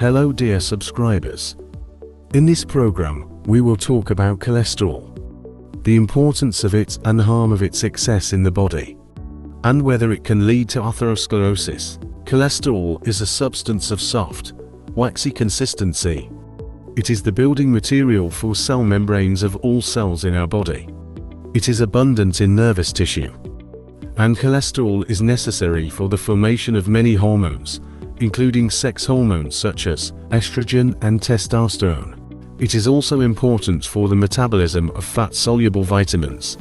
Hello dear subscribers. In this program, we will talk about cholesterol, the importance of it and harm of its excess in the body, and whether it can lead to atherosclerosis. Cholesterol is a substance of soft, waxy consistency. It is the building material for cell membranes of all cells in our body. It is abundant in nervous tissue. And cholesterol is necessary for the formation of many hormones, including sex hormones such as estrogen and testosterone. It is also important for the metabolism of fat-soluble vitamins,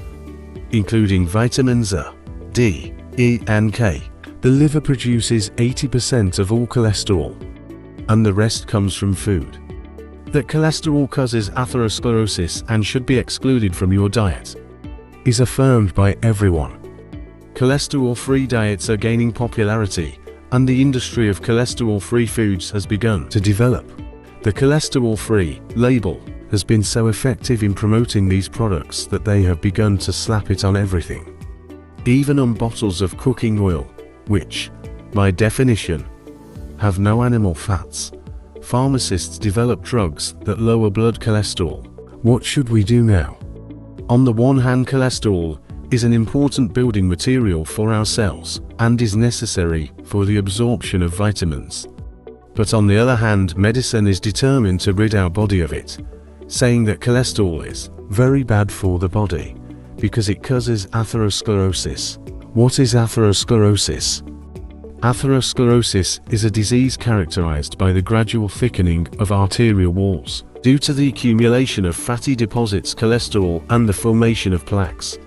including vitamins A, D, E and K. The liver produces 80% of all cholesterol, and the rest comes from food. That cholesterol causes atherosclerosis and should be excluded from your diet is affirmed by everyone. Cholesterol-free diets are gaining popularity, and the industry of cholesterol-free foods has begun to develop. The cholesterol-free label has been so effective in promoting these products that they have begun to slap it on everything. Even on bottles of cooking oil, which, by definition, have no animal fats. Pharmacists develop drugs that lower blood cholesterol. What should we do now? On the one hand, cholesterol is an important building material for our cells and is necessary for the absorption of vitamins. But on the other hand, medicine is determined to rid our body of it, saying that cholesterol is very bad for the body because it causes atherosclerosis. What is atherosclerosis? Atherosclerosis is a disease characterized by the gradual thickening of arterial walls due to the accumulation of fatty deposits, cholesterol, and the formation of plaques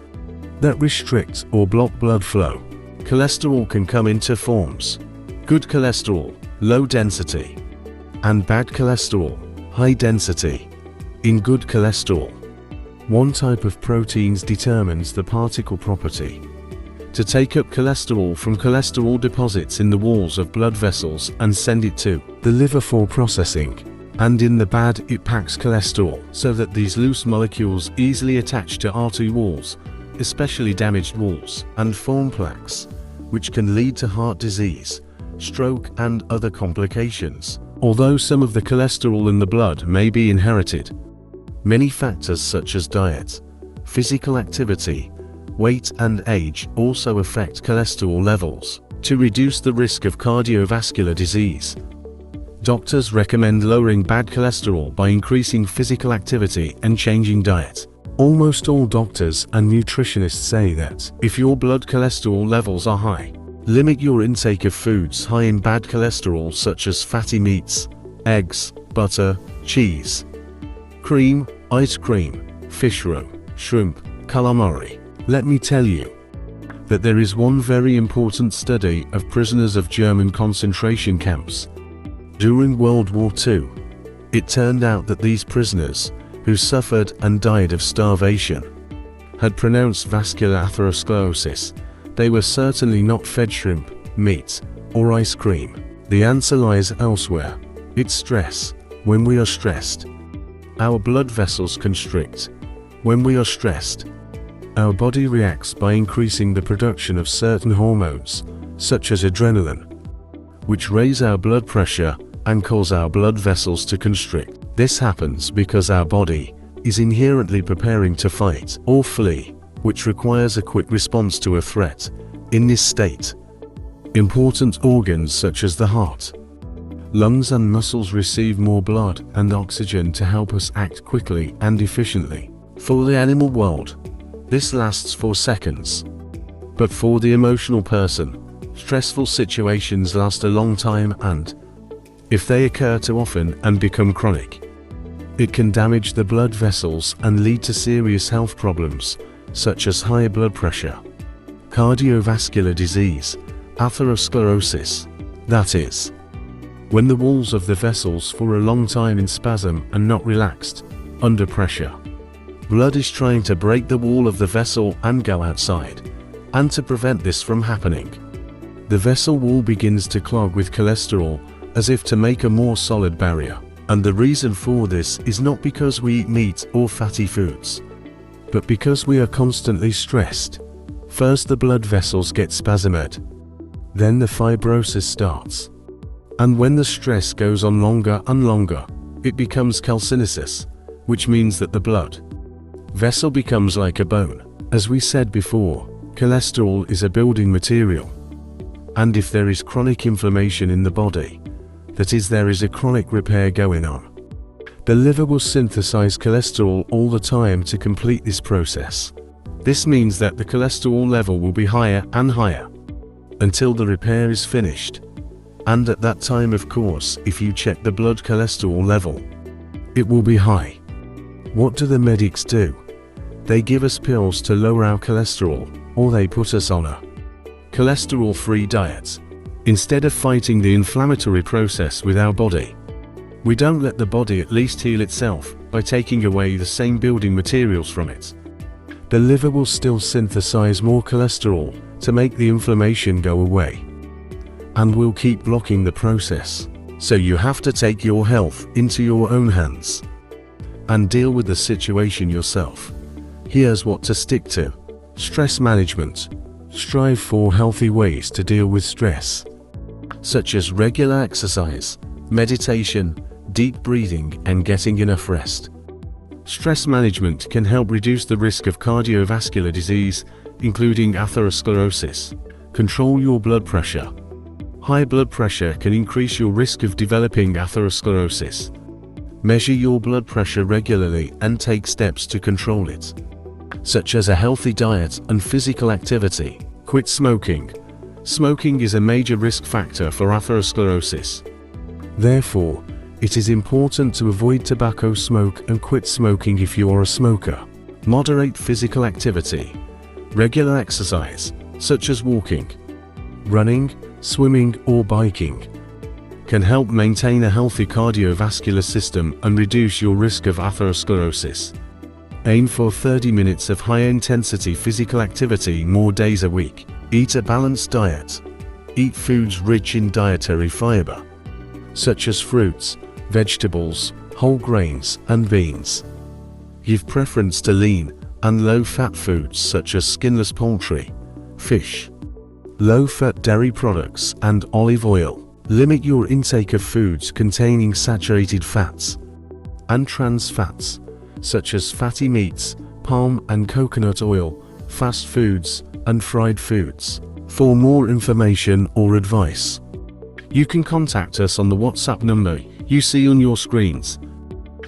that restrict or block blood flow. Cholesterol can come in two forms: good cholesterol, low density, and bad cholesterol, high density. In good cholesterol, one type of proteins determines the particle property to take up cholesterol from cholesterol deposits in the walls of blood vessels and send it to the liver for processing. And in the bad, it packs cholesterol so that these loose molecules easily attach to artery walls, especially damaged walls, and form plaques, which can lead to heart disease, stroke, and other complications. Although some of the cholesterol in the blood may be inherited, many factors such as diet, physical activity, weight, and age also affect cholesterol levels. To reduce the risk of cardiovascular disease, doctors recommend lowering bad cholesterol by increasing physical activity and changing diet. Almost all doctors and nutritionists say that if your blood cholesterol levels are high, limit your intake of foods high in bad cholesterol such as fatty meats, eggs, butter, cheese, cream, ice cream, fish roe, shrimp, calamari. Let me tell you that there is one very important study of prisoners of German concentration camps during World War II. It turned out that these prisoners, who suffered and died of starvation, had pronounced vascular atherosclerosis. They were certainly not fed shrimp, meat, or ice cream. The answer lies elsewhere. It's stress. When we are stressed, our blood vessels constrict. When we are stressed, our body reacts by increasing the production of certain hormones, such as adrenaline, which raise our blood pressure and cause our blood vessels to constrict. This happens because our body is inherently preparing to fight or flee, which requires a quick response to a threat. In this state, important organs such as the heart, lungs, and muscles receive more blood and oxygen to help us act quickly and efficiently. For the animal world, this lasts for seconds. But for the emotional person, stressful situations last a long time, and if they occur too often and become chronic, it can damage the blood vessels and lead to serious health problems, such as high blood pressure, cardiovascular disease, atherosclerosis. That is, when the walls of the vessels for a long time in spasm and not relaxed, under pressure. Blood is trying to break the wall of the vessel and go outside, and to prevent this from happening, the vessel wall begins to clog with cholesterol as if to make a more solid barrier. And the reason for this is not because we eat meat or fatty foods, but because we are constantly stressed. First the blood vessels get spasmed, then the fibrosis starts. And when the stress goes on longer and longer, it becomes calcinesis, which means that the blood vessel becomes like a bone. As we said before, cholesterol is a building material. And if there is chronic inflammation in the body, that is, there is a chronic repair going on, the liver will synthesize cholesterol all the time to complete this process. This means that the cholesterol level will be higher and higher until the repair is finished. And at that time, of course, if you check the blood cholesterol level, it will be high. What do the medics do? They give us pills to lower our cholesterol, or they put us on a cholesterol-free diet. Instead of fighting the inflammatory process with our body, we don't let the body at least heal itself by taking away the same building materials from it. The liver will still synthesize more cholesterol to make the inflammation go away, and will keep blocking the process. So you have to take your health into your own hands and deal with the situation yourself. Here's what to stick to. Stress management. Strive for healthy ways to deal with stress, such as regular exercise, meditation, deep breathing, and getting enough rest. Stress management can help reduce the risk of cardiovascular disease, including atherosclerosis. Control your blood pressure. High blood pressure can increase your risk of developing atherosclerosis. Measure your blood pressure regularly and take steps to control it, such as a healthy diet and physical activity. Quit smoking. Smoking is a major risk factor for atherosclerosis. Therefore, it is important to avoid tobacco smoke and quit smoking if you are a smoker. Moderate physical activity. Regular exercise, such as walking, running, swimming, or biking, can help maintain a healthy cardiovascular system and reduce your risk of atherosclerosis. Aim for 30 minutes of high-intensity physical activity more days a week. Eat a balanced diet. Eat foods rich in dietary fiber, such as fruits, vegetables, whole grains, and beans. Give preference to lean and low-fat foods such as skinless poultry, fish, low-fat dairy products, and olive oil. Limit your intake of foods containing saturated fats and trans fats, such as fatty meats, palm and coconut oil, fast foods, and fried foods. For more information or advice, you can contact us on the WhatsApp number you see on your screens.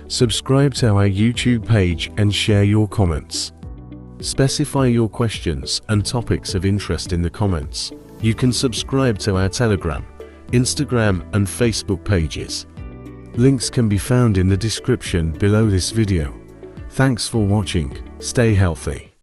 Subscribe to our YouTube page and share your comments. Specify your questions and topics of interest in the comments. You can subscribe to our Telegram, Instagram, and Facebook pages. Links can be found in the description below this video. Thanks for watching. Stay healthy.